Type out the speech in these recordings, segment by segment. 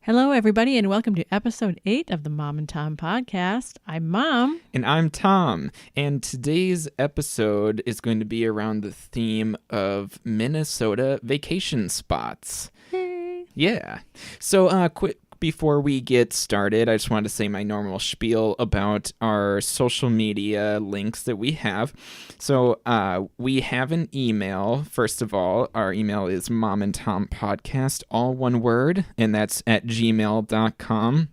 Hello, everybody, and welcome to episode 8 of the Mom and Tom podcast. I'm Mom. And I'm Tom. And today's episode is going to be around the theme of Minnesota vacation spots. Yay. Yeah. So, quick before we get started, I just wanted to say my normal spiel about our social media links that we have. So we have an email. First of all, our email is momandtompodcast, all one word, and that's at gmail.com.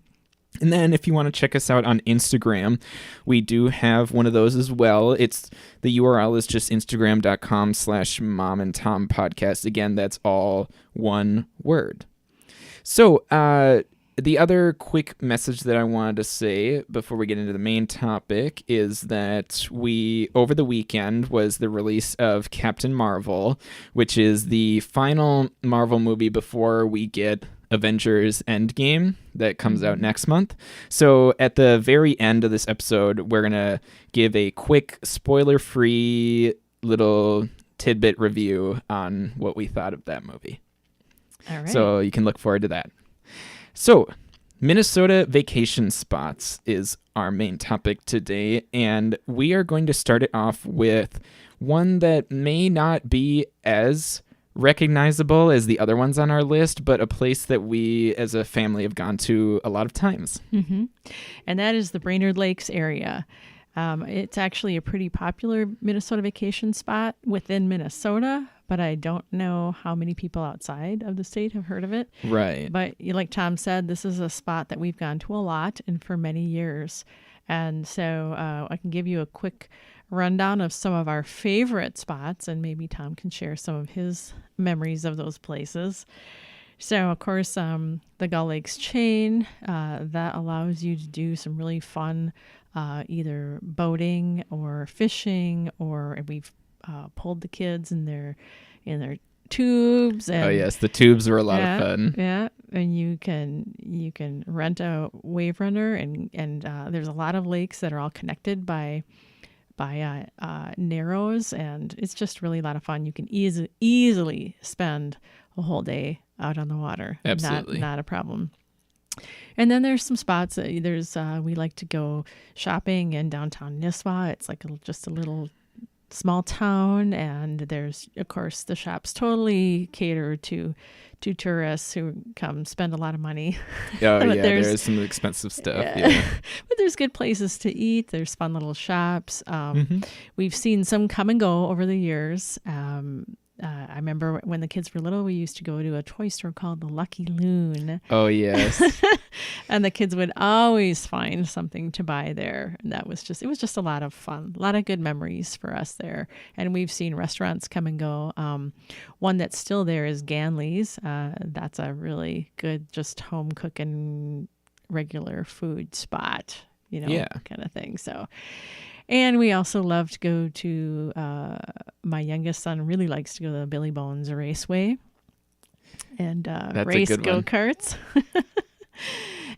And then if you want to check us out on Instagram, we do have one of those as well. The URL is just instagram.com/momandtompodcast. Again, that's all one word. So, the other quick message that I wanted to say before we get into the main topic is that over the weekend was the release of Captain Marvel, which is the final Marvel movie before we get Avengers Endgame that comes out next month. So at the very end of this episode, we're going to give a quick spoiler-free little tidbit review on what we thought of that movie. All right. So you can look forward to that. So, Minnesota vacation spots is our main topic today, and we are going to start it off with one that may not be as recognizable as the other ones on our list, but a place that we as a family have gone to a lot of times. Mm-hmm. And that is the Brainerd Lakes area. It's actually a pretty popular Minnesota vacation spot within Minnesota, but I don't know how many people outside of the state have heard of it. Right. But like Tom said, this is a spot that we've gone to a lot and for many years. And so I can give you a quick rundown of some of our favorite spots, and maybe Tom can share some of his memories of those places. So, of course, the Gull Lakes chain, that allows you to do some really fun either boating or fishing, or we've pulled the kids in their tubes. And, oh yes, the tubes were a lot of fun. Yeah, and you can rent a wave runner, and there's a lot of lakes that are all connected by narrows, and it's just really a lot of fun. You can easily spend a whole day out on the water. Absolutely. Not a problem. And then there's some spots that we like to go shopping in downtown Nisswa. It's like just a little small town, and there's, of course, the shops totally cater to tourists who come spend a lot of money. Oh yeah, there's some expensive stuff. Yeah. But there's good places to eat. There's fun little shops. We've seen some come and go over the years. I remember when the kids were little, we used to go to a toy store called the Lucky Loon. Oh, yes. And the kids would always find something to buy there. And it was just a lot of fun, a lot of good memories for us there. And we've seen restaurants come and go. One that's still there is Ganley's. That's a really good, just home cooking, regular food spot, kind of thing. So. And we also love to go to, my youngest son really likes to go to the Billy Bones Raceway and race go-karts.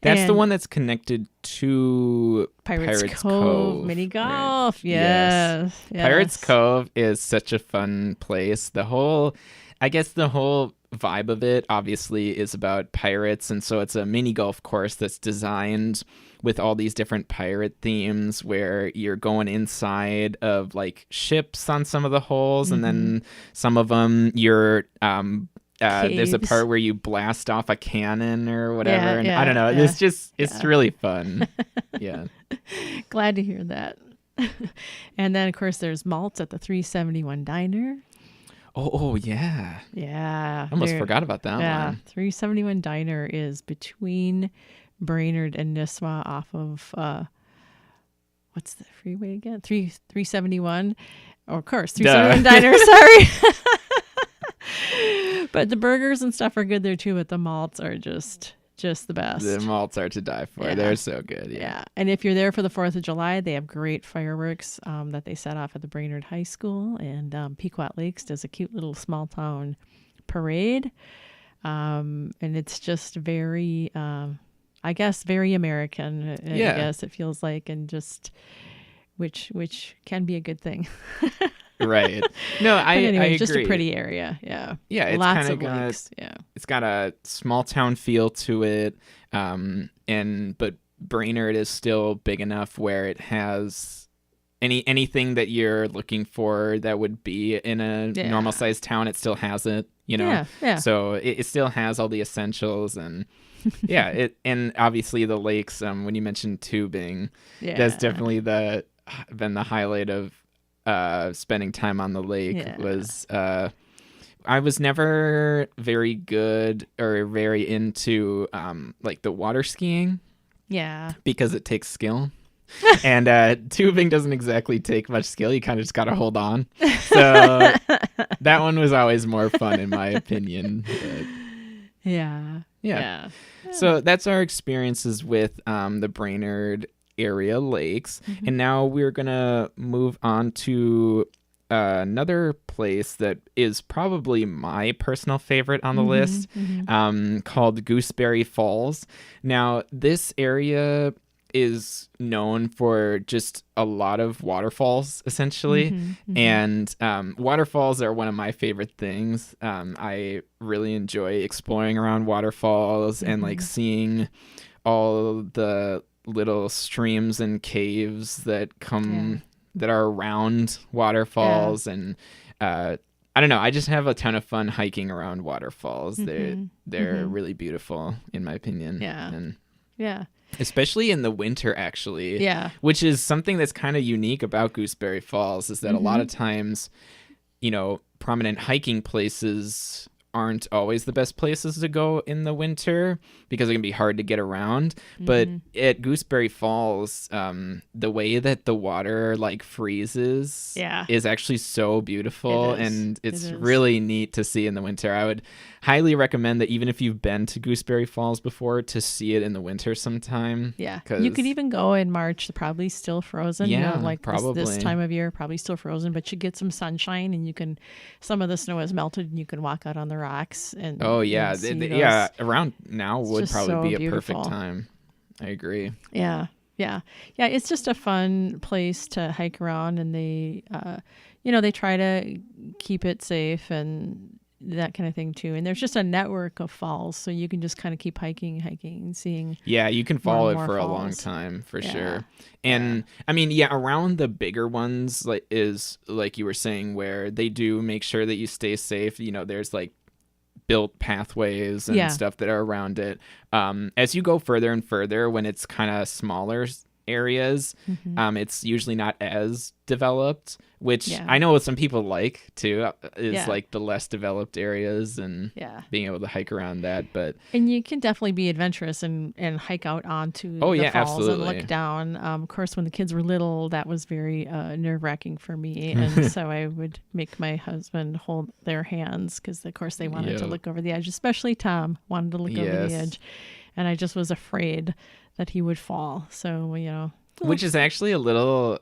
That's the one that's connected to Pirates Cove mini golf. Right? Yes. Pirates Cove is such a fun place. The whole vibe of it obviously is about pirates, and so it's a mini golf course that's designed with all these different pirate themes where you're going inside of like ships on some of the holes, and then some of them you're there's a part where you blast off a cannon or whatever, and I don't know, it's really fun. Yeah. Glad to hear that. And then of course there's malts at the 371 Diner. Oh yeah. Yeah. I almost forgot about that one. 371 Diner is between Brainerd and Nisswa off of what's the freeway again? 371. Oh, of course, 371 Diner, sorry. But the burgers and stuff are good there too, but the malts are just the best. The malts are to die for. Yeah. They're so good. Yeah. And if you're there for the 4th of July, they have great fireworks that they set off at the Brainerd High School, and Pequot Lakes does a cute little small town parade. And it's just very very American. I guess it feels like, and just which can be a good thing. Right. No, But anyway, I it's just a agree. pretty area. Yeah. Yeah, it's Lots kind of of got lakes. Yeah. it's got a small town feel to it, but Brainerd is still big enough where it has anything that you're looking for that would be in a normal Yeah. sized town. It still has it, you know. Yeah. Yeah. So it still has all the essentials, and yeah, and obviously the lakes. When you mentioned tubing, that's Yeah. definitely been the highlight of spending time on the lake. Yeah. Was I was never very good or very into like the water skiing Yeah. because it takes skill. And tubing doesn't exactly take much skill. You kind of just got to hold on. So that one was always more fun in my opinion. But Yeah. yeah. So that's our experiences with the Brainerd area lakes. Mm-hmm. And now we're going to move on to another place that is probably my personal favorite on the list, called Gooseberry Falls. Now, this area is known for just a lot of waterfalls, essentially. And waterfalls are one of my favorite things. I really enjoy exploring around waterfalls and like seeing all the little streams and caves that come that are around waterfalls. And I don't know, I just have a ton of fun hiking around waterfalls. They're really beautiful in my opinion. And Yeah. especially in the winter, actually. Yeah. Which is something that's kind of unique about Gooseberry Falls, is that a lot of times, you know, prominent hiking places aren't always the best places to go in the winter because it can be hard to get around. But at Gooseberry Falls, the way that the water like freezes is actually so beautiful, and it's really neat to see in the winter. I would highly recommend that even if you've been to Gooseberry Falls before, to see it in the winter sometime. Yeah. You could even go in March, probably still frozen. Yeah, you know, like probably. This time of year, probably still frozen, but you get some sunshine and some of the snow has melted and you can walk out on the rocks. And and see those. Around now would just probably so be a beautiful. perfect time. I agree. Yeah. It's just a fun place to hike around, and they try to keep it safe and that kind of thing too. And there's just a network of falls, so you can just kind of keep hiking and seeing. Yeah, you can follow it for falls. a long time for sure. And I mean, around the bigger ones, like you were saying, where they do make sure that you stay safe. You know, there's like built pathways and stuff that are around it. As you go further and further, when it's kind of smaller areas, it's usually not as developed, which I know what some people like too, is like the less developed areas and being able to hike around that. But and you can definitely be adventurous and hike out onto the falls absolutely. and look down. Of course, when the kids were little, that was very nerve-wracking for me, and so I would make my husband hold their hands because, of course, they wanted to look over the edge. Especially Tom wanted to look over the edge, and I just was afraid that he would fall. So, which is actually a little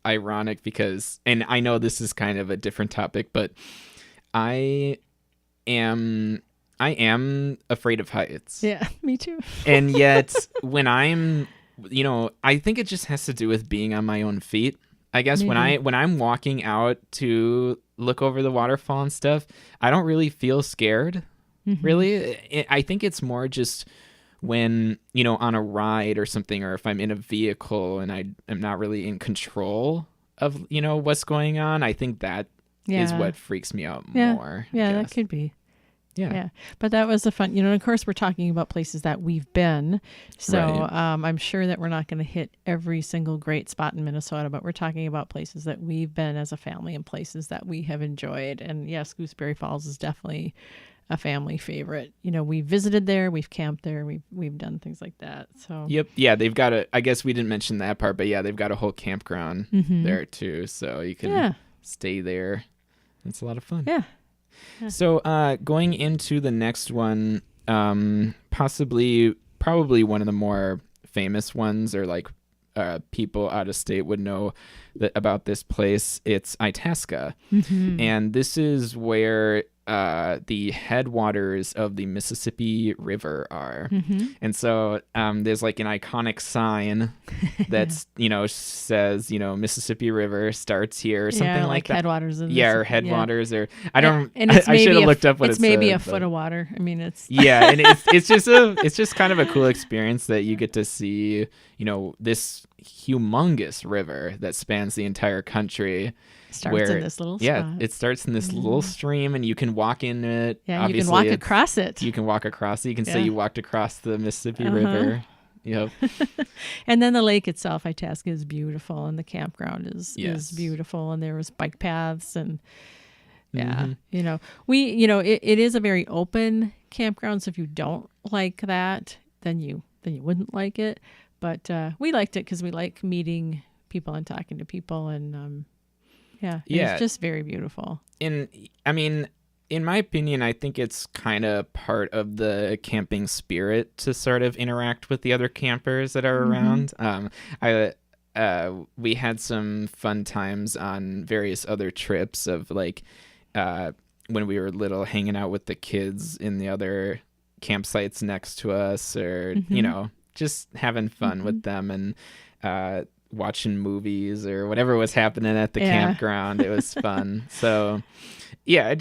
ironic because, and I know this is kind of a different topic, but I am afraid of heights. Yeah, me too. And yet when I'm, I think it just has to do with being on my own feet. I guess when I'm walking out to look over the waterfall and stuff, I don't really feel scared. Really. I think it's more just when, on a ride or something, or if I'm in a vehicle and I am not really in control of, what's going on, I think that is what freaks me out more. Yeah, that could be. Yeah. But that was a fun, of course we're talking about places that we've been. So I'm sure that we're not going to hit every single great spot in Minnesota, but we're talking about places that we've been as a family and places that we have enjoyed. And yes, Gooseberry Falls is definitely a family favorite. We visited there, we've camped there, we've done things like that. So yeah, they've got I guess we didn't mention that part, but they've got a whole campground there too, so you can stay there. It's a lot of fun. So going into the next one, probably one of the more famous ones, or like people out of state would know about this place. It's Itasca, and this is where the headwaters of the Mississippi River are. Mm-hmm. And so there's like an iconic sign that's, says, Mississippi River starts here or something like that. Headwaters. Or headwaters or I don't, and it's I should have looked up what it's it maybe said, a foot of water. I mean, it's yeah, and it's just kind of a cool experience that you get to see, this humongous river that spans the entire country. Starts in this little spot. It starts in this little stream, and you can walk in it. Yeah, Obviously, you can walk across it. You can walk across it. You can say Yeah. you walked across the Mississippi River. Yep. And then the lake itself, Itasca, is beautiful, and the campground is Yes. beautiful, and there was bike paths, and Mhm. it is a very open campground. So if you don't like that, then you wouldn't like it. But we liked it because we like meeting people and talking to people, and it's just very beautiful. And I mean, in my opinion, I think it's kind of part of the camping spirit to sort of interact with the other campers that are around. We had some fun times on various other trips of like when we were little, hanging out with the kids in the other campsites next to us, or just having fun with them and watching movies or whatever was happening at the campground. It was fun. So yeah,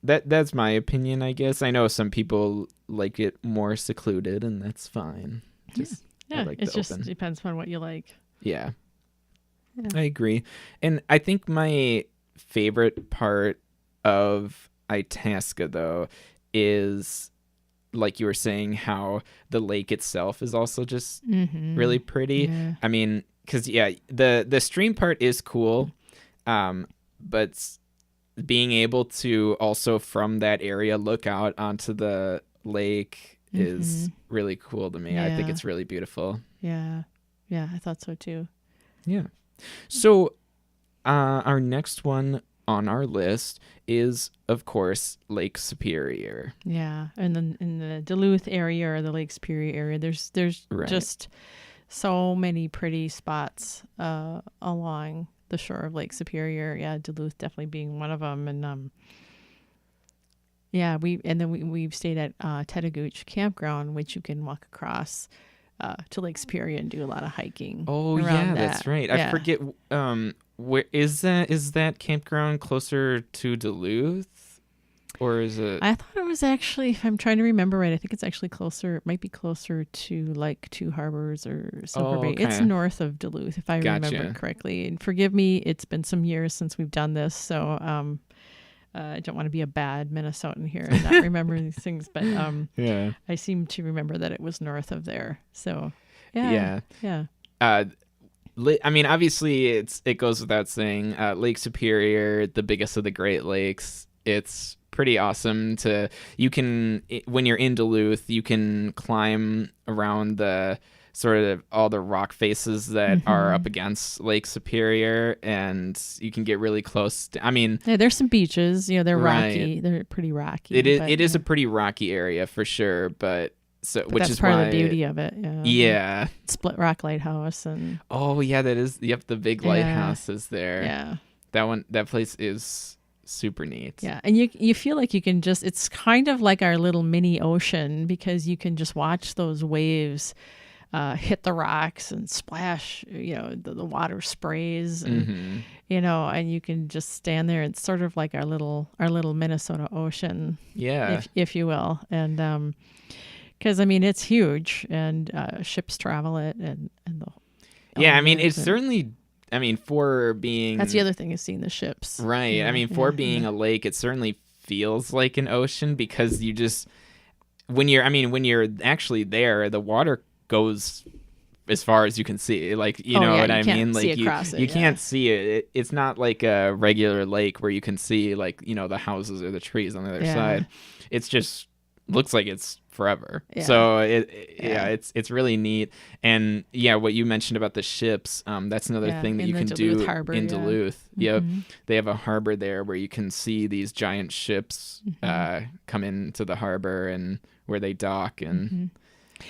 that's my opinion, I guess. I know some people like it more secluded, and that's fine. I like it the just open. depends on what you like. Yeah, I agree. And I think my favorite part of Itasca, though, is, like you were saying, how the lake itself is also just really pretty. Yeah. I mean, because the stream part is cool, but being able to also from that area look out onto the lake is really cool to me. I think Yeah. it's really beautiful. Yeah, I thought so too. Yeah. So our next one on our list is, of course, Lake Superior. Yeah, and then in the Duluth area or the Lake Superior area, there's Right. just so many pretty spots along the shore of Lake Superior. Yeah, Duluth definitely being one of them, and we've stayed at Tetagooch Campground, which you can walk across to Lake Superior and do a lot of hiking. Oh around yeah, that's that. right. Yeah. I forget. Where is that campground closer to Duluth, or is it? I thought it was actually, if I'm trying to remember right, I think it's actually closer. It might be closer to like Two Harbors or Silver Bay. okay. It's north of Duluth, if I remember Gotcha. correctly. And forgive me, it's been some years since we've done this, so I don't want to be a bad Minnesotan here and not remember these things, but Yeah. I seem to remember that it was north of there. So Yeah. I mean, obviously, it goes without saying. Lake Superior, the biggest of the Great Lakes. It's pretty awesome when you're in Duluth, you can climb around the sort of all the rock faces that are up against Lake Superior, and you can get really close. Yeah, there's some beaches. They're Right. rocky. They're pretty rocky. It is. but, It is a pretty rocky area for sure, but but which that's is part why of the beauty of it. Yeah. Split Rock Lighthouse and Oh yeah, that is. Yep, the big lighthouse is there. yeah. That place is super neat. Yeah, and you feel like you can just, it's kind of like our little mini ocean because you can just watch those waves hit the rocks and splash, the water sprays and and you can just stand there. It's sort of like our little Minnesota ocean, Yeah. if you will. And because I mean it's huge and ships travel it and the Yeah, I mean owners it's and- certainly for being that's the other thing is seeing the ships. right. Yeah, I mean for yeah, being yeah. a lake, it certainly feels like an ocean because you just when you're actually there, the water goes as far as you can see. Like you Oh, know yeah, what you I can't mean? see Like across it, you yeah. can't see it. It's not like a regular lake where you can see like the houses or the trees on the other Yeah. side. It's just looks like it's forever. Yeah. So Yeah. it's really neat. And yeah, what you mentioned about the ships, that's another Yeah, thing that in you the can Duluth do harbor, in yeah. Duluth. Yep. Mhm. They have a harbor there where you can see these giant ships come into the harbor and where they dock, and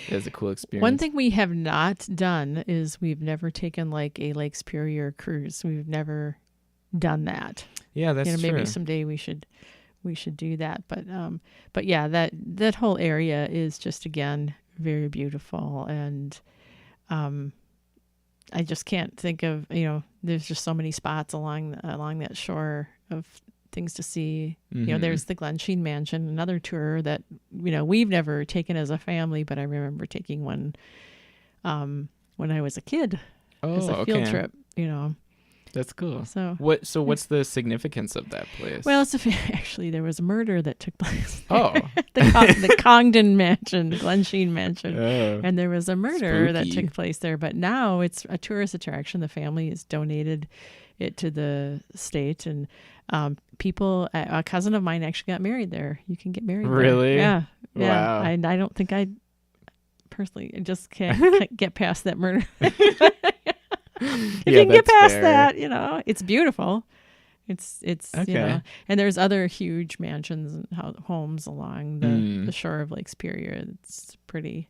it is a cool experience. One thing we have not done is we've never taken like a Lake Superior cruise. We've never done that. Yeah, that's true. Maybe someday we should we should do that. But yeah, that whole area is just, again, very beautiful. And I just can't think of, there's just so many spots along that shore of things to see. There's the Glensheen Mansion, another tour that, we've never taken as a family, but I remember taking one when I was a kid as a field trip, That's cool. So what's the significance of that place? Well, actually there was a murder that took place there. Oh. the Congdon Mansion, the Glensheen Mansion. Oh. And there was a murder that Spooky. took place there, but now it's a tourist attraction. The family has donated it to the state, and people, a cousin of mine actually got married there. You can get married there. Really? Yeah. Wow. I don't think I personally just can't get past that murder. If you can get past that, it's beautiful. It's Okay. and there's other huge mansions and homes along the shore of Lake Superior. It's pretty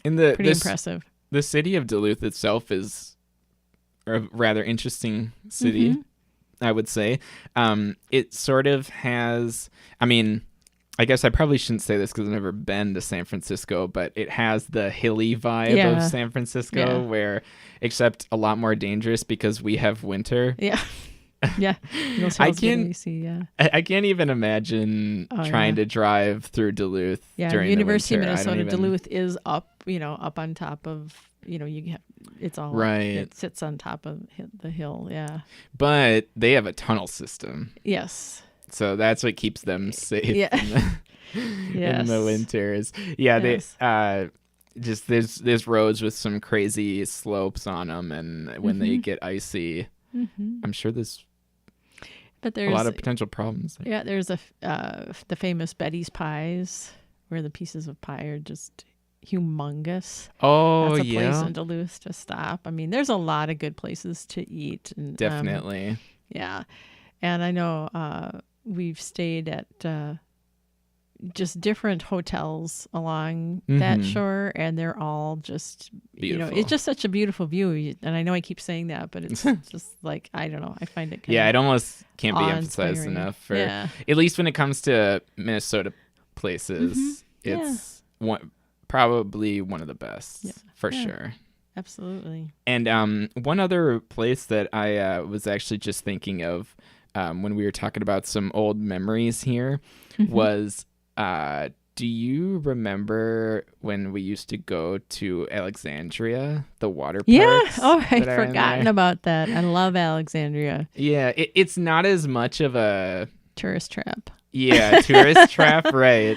impressive. The city of Duluth itself is a rather interesting city, I would say. It sort of has, I guess I probably shouldn't say this because I've never been to San Francisco, but it has the hilly vibe of San Francisco, where, except a lot more dangerous because we have winter. Yeah. Yeah. Those I hills get can't- icy, yeah. I can't even imagine trying to drive through Duluth during University the of winter. Minnesota Duluth is up on top of, it's all Right. It sits on top of the hill. Yeah. But they have a tunnel system. Yes. So that's what keeps them safe Yeah. in the winters. Yeah, Yes. they just there's roads with some crazy slopes on them, and when they get icy, I'm sure there's But there's a lot of potential problems. Yeah, there's the famous Betty's Pies, where the pieces of pie are just humongous. Oh, That's a place yeah, in Duluth to stop. There's a lot of good places to eat. And, definitely. yeah. And I know we've stayed at just different hotels along that shore, and they're all just Beautiful. it's just such a beautiful view. And I know I keep saying that, but it's just like, I don't know, I find it kind Yeah, of it almost can't be emphasized awe-inspiring. enough. For Yeah. at least when it comes to Minnesota places, it's probably one of the best for sure. Absolutely. And one other place that I was actually just thinking of when we were talking about some old memories here was, do you remember when we used to go to Alexandria, the water parks? Yeah. Oh, I'd that are in forgotten there? about that. I love Alexandria. Yeah, it's not as much of a Tourist trap. tourist trap, right?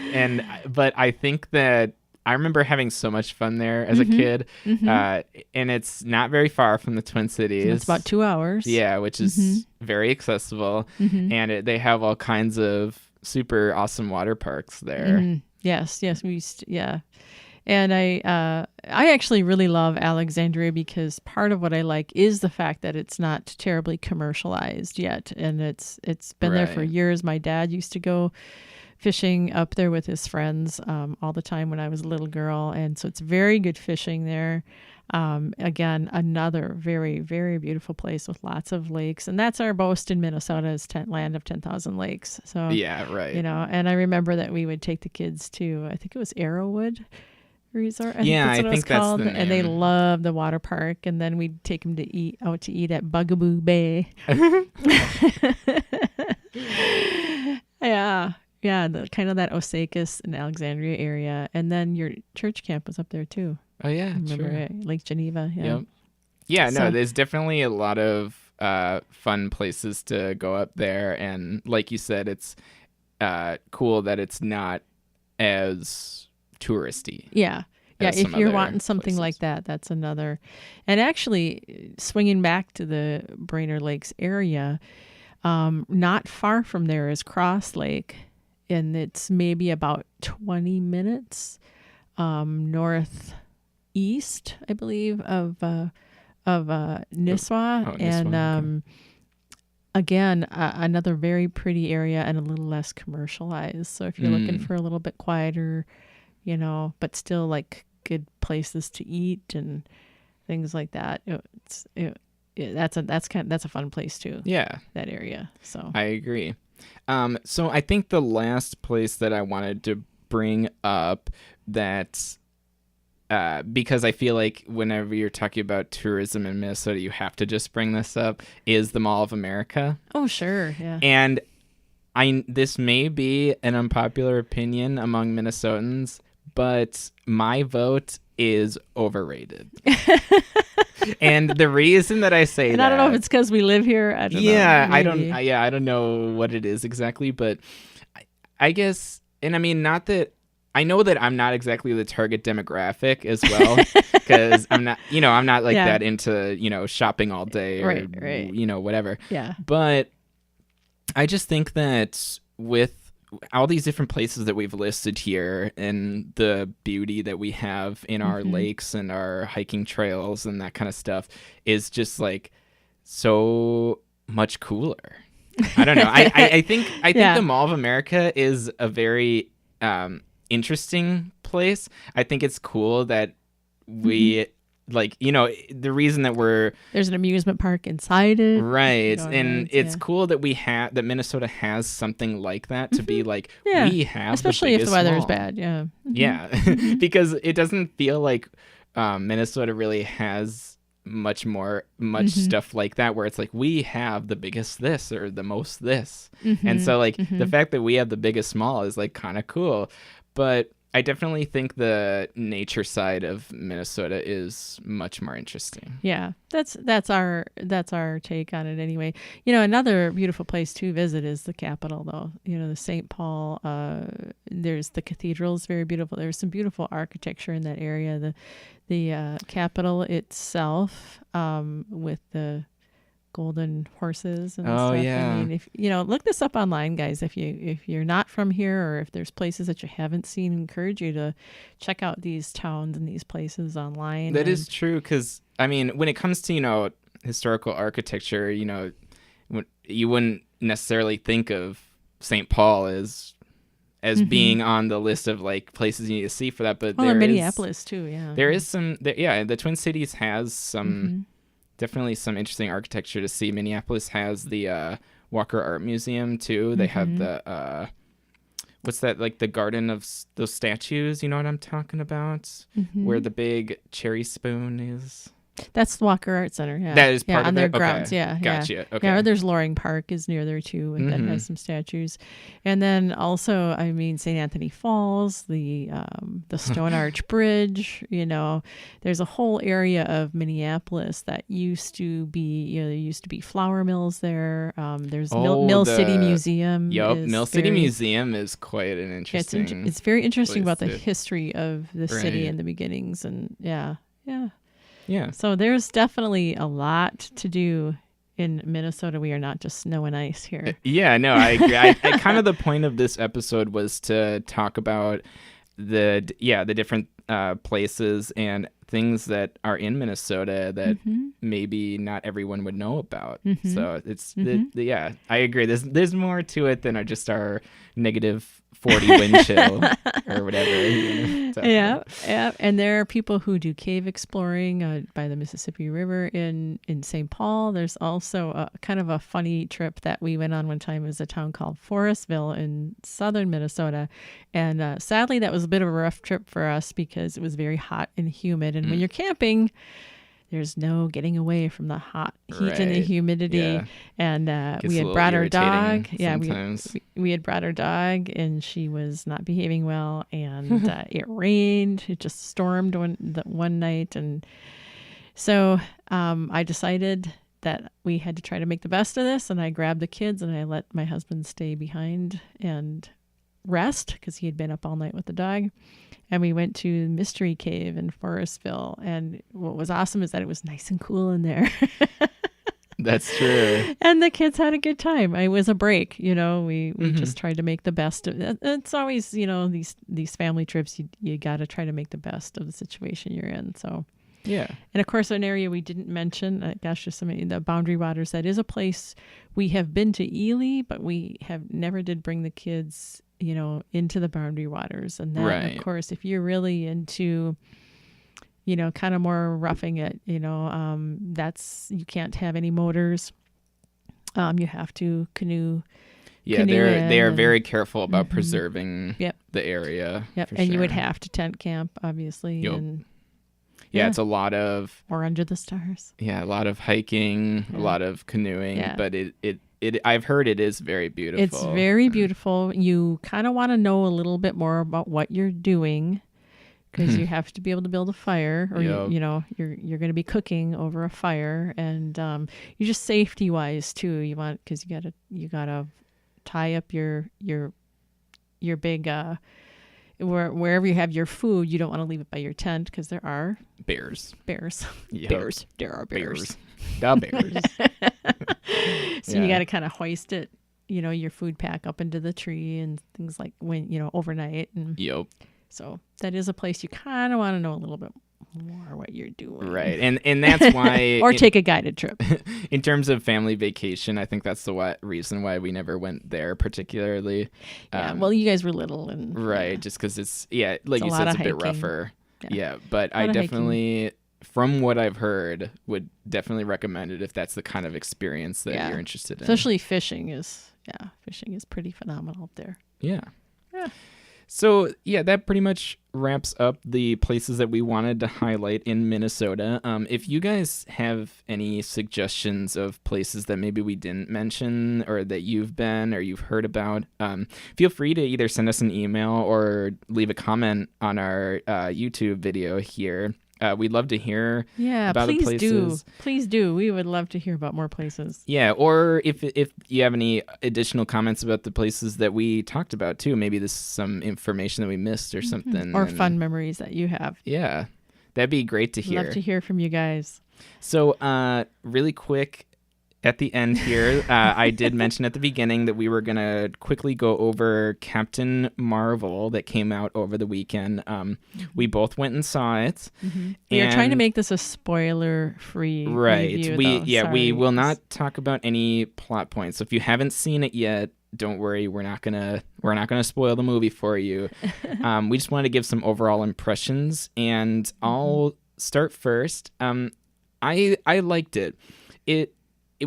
But I think that I remember having so much fun there as a kid, and it's not very far from the Twin Cities. It's about 2 hours. Yeah, which is very accessible, and they have all kinds of super awesome water parks there. Yes, we used to, yeah. And I actually really love Alexandria because part of what I like is the fact that it's not terribly commercialized yet, and it's been there for Right. years. My dad used to go fishing up there with his friends all the time when I was a little girl, and so it's very good fishing there. Again, another very, very beautiful place with lots of lakes, and that's our boast in Minnesota is land of 10,000 lakes. So Yeah, right. and I remember that we would take the kids to, I think it was Arrowwood Resort. Yeah, that's I what it was think that's called. the And they name. loved the water park, and then we'd take them out to eat at Bugaboo Bay. Yeah, the kind of that Osakis and Alexandria area, and then your church camp was up there too. Oh yeah, Remember sure. Lake Geneva? Yeah. Yep. Yeah, no, So- there's definitely a lot of fun places to go up there, and like you said, it's cool that it's not as touristy. Yeah. Yeah, as if some you're other wanting something like places. that, that's another. And actually, swinging back to the Brainerd Lakes area, not far from there is Cross Lake, and it's maybe about 20 minutes northeast, I believe, of Nisswa. Nisswa, And okay. again, another very pretty area and a little less commercialized. So if you're looking for a little bit quieter, but still like good places to eat and things like that, that's a fun place too. Yeah, That area. So I agree. So I think the last place that I wanted to bring up that because I feel like whenever you're talking about tourism in Minnesota, you have to just bring this up, is the Mall of America. Oh, sure. Yeah. And this may be an unpopular opinion among Minnesotans, but my vote is overrated. And the reason that I say and that, I don't know if it's because we live here. I don't know. Maybe. I don't know what it is exactly, but I guess, and I mean, not that I know that I'm not exactly the target demographic as well, because I'm not like Yeah. that into, shopping all day or, Right. Whatever. Yeah. But I just think that with all these different places that we've listed here and the beauty that we have in our lakes and our hiking trails and that kind of stuff is just like so much cooler. I don't know. I think Yeah. the Mall of America is a very interesting place. I think it's cool that we the reason that There's an amusement park inside it. right, Going and rides, it's yeah. cool that that Minnesota has something like that to be like, Yeah. we have Especially if the biggest weather is mall. bad. Yeah. Yeah, because it doesn't feel like Minnesota really has much stuff like that where it's like we have the biggest this or the most this. And so like the fact that we have the biggest mall is like kind of cool. But I definitely think the nature side of Minnesota is much more interesting. Yeah, that's our take on it anyway. Another beautiful place to visit is the Capitol, though. The St. Paul. There's the cathedral is very beautiful. There's some beautiful architecture in that area. The Capitol itself, with the golden horses and Oh, stuff. yeah. I mean, if look this up online, guys. If you're not from here, or if there's places that you haven't seen, I encourage you to check out these towns and these places online. That is true, because I mean, when it comes to historical architecture, you wouldn't necessarily think of St. Paul as being on the list of like places you need to see for that. But and Minneapolis too. Yeah, there is some. The Twin Cities has some. Definitely some interesting architecture to see. Minneapolis has the Walker Art Museum too. They have the what's that, like the garden of those statues? You know what I'm talking about? Where the big cherry spoon is. That's the Walker Art Center. Yeah, that is part of on their it? Okay. grounds. Yeah, Gotcha. Yeah. Okay. Yeah, or there's Loring Park is near there too, and that has some statues. And then also, I mean, St. Anthony Falls, the Stone Arch Bridge. There's a whole area of Minneapolis that used to be. There used to be flour mills there. There's Mill City Museum. Yep, Mill City Museum is quite an interesting. It's very interesting about the place history of the city Right. and the beginnings, and yeah. Yeah. So there's definitely a lot to do in Minnesota. We are not just snow and ice here. Yeah, no, I agree. I kind of the point of this episode was to talk about the different places and things that are in Minnesota that maybe not everyone would know about. So it's I agree. There's more to it than just our negative 40 wind chill or whatever. Yeah. And there are people who do cave exploring by the Mississippi River in St. Paul. There's also a kind of a funny trip that we went on one time. It was a town called Forestville in southern Minnesota. And sadly, that was a bit of a rough trip for us because it was very hot and humid. And when you're camping, there's no getting away from the hot heat and the Right. humidity. Yeah. And Gets we a had little brought our irritating dog. Yeah, sometimes. we had brought our dog, and she was not behaving well. And it rained. It just stormed one night. And so I decided that we had to try to make the best of this. And I grabbed the kids, and I let my husband stay behind and rest because he had been up all night with the dog. And we went to Mystery Cave in Forestville. And what was awesome is that it was nice and cool in there. That's true. And the kids had a good time. It was a break, we just tried to make the best of it. It's always, these family trips, you got to try to make the best of the situation you're in. So, Yeah. and of course, an area we didn't mention, the Boundary Waters, that is a place we have been to Ely, but we have never did bring the kids, into the Boundary Waters. And that, Right. of course, if you're really into, kind of more roughing it, you can't have any motors. You have to canoe Yeah, canoe they are in very careful about preserving Yep. the area. Yep. for And you would sure. have to tent camp, obviously, Yep. and Yeah, it's a lot of or under the stars. hiking, a Yeah. lot of canoeing, Yeah. but it I've heard it is very beautiful. It's very beautiful. You kind of want to know a little bit more about what you're doing because you have to be able to build a fire, or Yep. you're going to be cooking over a fire, and you just safety wise too. You want because you gotta tie up your big wherever you have your food. You don't want to leave it by your tent because there are bears. Yep. bears. There are bears. The bears. So you Yeah. got to kind of hoist it, your food pack up into the tree and things like overnight. And Yep. so that is a place you kind of want to know a little bit more what you're doing. Right. And that's why Or take a guided trip. in terms of family vacation, I think that's the reason why we never went there particularly. Yeah. Well, you guys were little and Right, just because it's like It's you a said, lot it's a of bit hiking. rougher. Yeah. Yeah, but A lot I of hiking. definitely, from what I've heard, would definitely recommend it if that's the kind of experience that Yeah. you're interested in. Especially fishing is pretty phenomenal up there. Yeah. Yeah. So, yeah, that pretty much wraps up the places that we wanted to highlight in Minnesota. If you guys have any suggestions of places that maybe we didn't mention or that you've been or you've heard about, feel free to either send us an email or leave a comment on our YouTube video here. We'd love to hear Yeah, about the please do. places. Please do. We would love to hear about more places. Yeah, or if you have any additional comments about the places that we talked about too, maybe this is some information that we missed or something. Or and- fun memories that you have. Yeah, that'd be great to hear. Love to hear from you guys. So, really quick at the end here, I did mention at the beginning that we were going to quickly go over Captain Marvel that came out over the weekend. We both went and saw it. We are trying to and- make this a spoiler-free Right. review, we though. we Sorry. will not talk about any plot points. So if you haven't seen it yet, don't worry. We're not gonna spoil the movie for you. We just wanted to give some overall impressions, and I'll start first. I liked it. It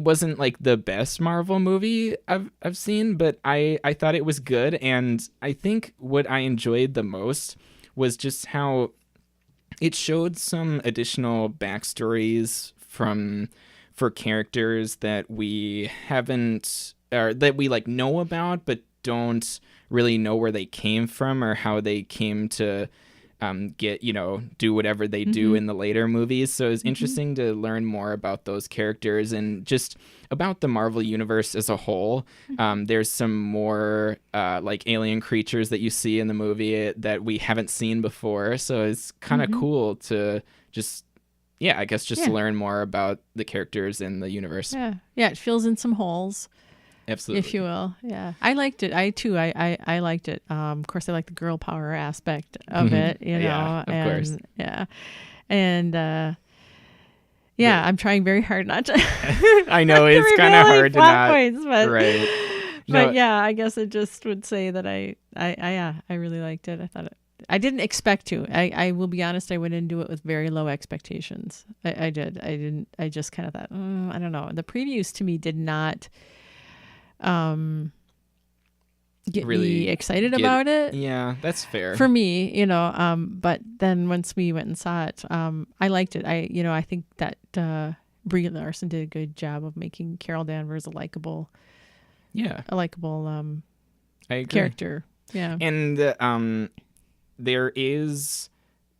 wasn't like the best Marvel movie I've seen, but I thought it was good, and I think what I enjoyed the most was just how it showed some additional backstories for characters that we haven't or that we like know about but don't really know where they came from or how they came to do whatever they do in the later movies. So it's interesting to learn more about those characters and just about the Marvel universe as a whole. There's some more like alien creatures that you see in the movie that we haven't seen before. So it's kind of cool to just, learn more about the characters in the universe. Yeah, it fills in some holes, Absolutely. if you will. Yeah, I liked it. I liked it. Of course, I like the girl power aspect of it. Yeah, of course. Yeah, and I'm trying very hard not to. I know to it's kind of reveal any hard to plot not. points, but Right. but No. yeah, I guess I just would say that I really liked it. I thought I didn't expect to. I will be honest. I went into it with very low expectations. I did. I didn't. I just kind of thought, I don't know. The previews to me did not get Really me excited get- about it. Yeah, that's fair. For me, but then once we went and saw it, I liked it. I think that Brie Larson did a good job of making Carol Danvers a likable yeah, I agree. Character. Yeah. And there is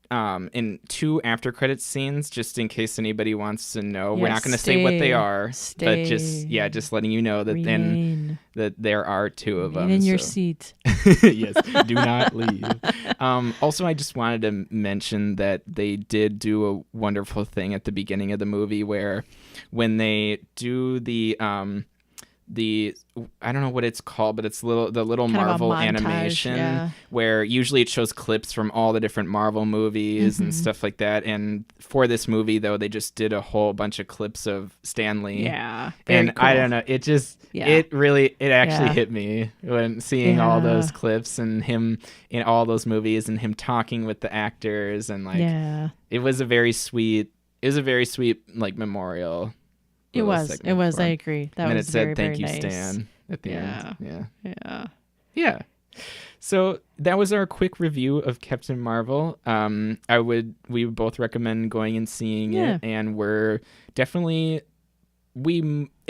in 2 after credits scenes, just in case anybody wants to know. We're Yeah, not going to say what they are, but just stay. just letting you know that Remain. that there are 2 of them. Remain in your so- seat. Yes, do not leave. Also, I just wanted to mention that they did do a wonderful thing at the beginning of the movie where when they do the I don't know what it's called, but it's the little Kind of a Marvel montage, animation yeah. where usually it shows clips from all the different Marvel movies and stuff like that. And for this movie, though, they just did a whole bunch of clips of Stan Lee. Yeah. And very cool. I don't know, it just, Yeah. it actually Yeah. hit me when seeing all Yeah. those clips and him in all those movies and him talking with the actors and like, Yeah. it was a very sweet like memorial. It little was. segment It was. for I him. agree. That And then was it said, very, "Thank very you, nice. Stan." at the Yeah. end. Yeah. Yeah. So that was our quick review of Captain Marvel. We would both recommend going and seeing Yeah. it, and we're definitely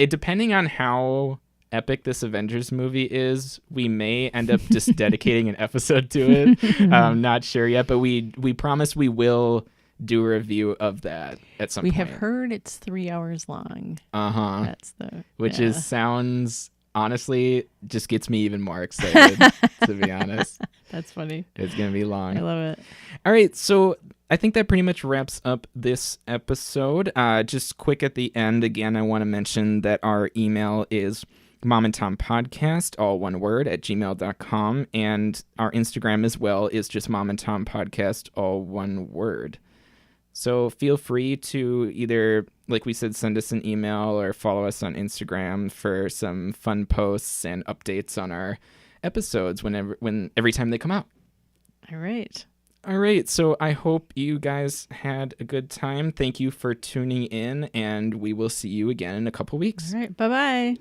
depending on how epic this Avengers movie is, we may end up just dedicating an episode to it. Not sure yet, but we promise we will do a review of that at some We point. have heard it's 3 hours long. Uh-huh. That's the Which yeah. sounds honestly just gets me even more excited, to be honest. That's funny. It's going to be long. I love it. All right, so I think that pretty much wraps up this episode. Just quick at the end, again, I want to mention that our email is momandtompodcast, all one word, at gmail.com, and our Instagram as well is just momandtompodcast, all one word. So feel free to either, like we said, send us an email or follow us on Instagram for some fun posts and updates on our episodes every time they come out. All right. All right. So I hope you guys had a good time. Thank you for tuning in, and we will see you again in a couple weeks. All right. Bye-bye.